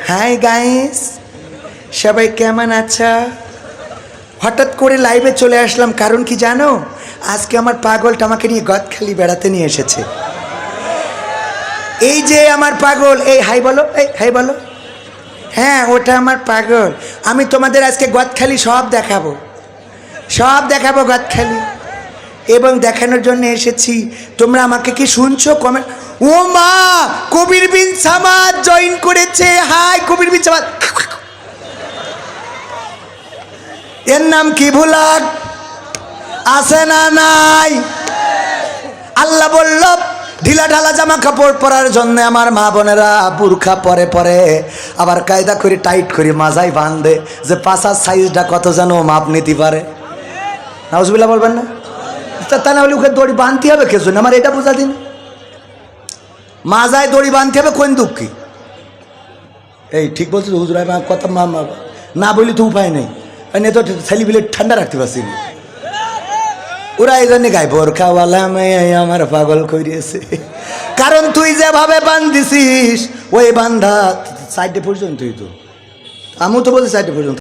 Hi guys, সবাই কেমন আছো? হঠাৎ করে লাইভে চলে আসলাম, কারণ কি জানো? আজকে আমার পাগলটা আমাকে নিয়ে গদখালি বেড়াতে নিয়ে এসেছে। এই যে আমার পাগল, এই হাই বলো, এই হাই বলো। হ্যাঁ, ওটা আমার পাগল। আমি তোমাদের আজকে গদখালি সব দেখাবো গদখালি, এবং দেখানোর জন্য এসেছি। তোমরা আমাকে কি শুনছো? কমেন্ট। ও মা, কবির বিন সামাদ জয়েন করেছে। হাই কবির বিন সামাদ। এর নাম কি ভুলাক আছে না নাই? আল্লাহ বলল ঢিলা ঢালা জামা কাপড় পরার জন্য আমার মা বোনেরা বুরখা পরে পরে আবার কায়দা করে টাইট করে মাজায় বাঁধে, যে পাশার সাইজটা কত যেন মাপ নিতে পারে। নাউজুবিল্লাহ বলবেন না? তা না হলে ওকে দড়ি বাঁধতে হবে কেজন, আমার এটা বোঝা দিন। মাজায় দড়ি বাঁধতে হবে কোন দুঃখী? এই ঠিক বলছো হুজুর, কথা না বলি তো উপায় নেই। তো ছেলে বিলে ঠান্ডা রাখতে পারছি। ওরা এই জন্য গায়ে বোরখাওয়ালা মেয়ে আমার পাগল করিয়েছে। কারণ তুই যেভাবে বান্ধিছিস ওই বান্ধা সাইডে পর্যন্তই, তো আমিও তো বলছি সাইডে পর্যন্ত।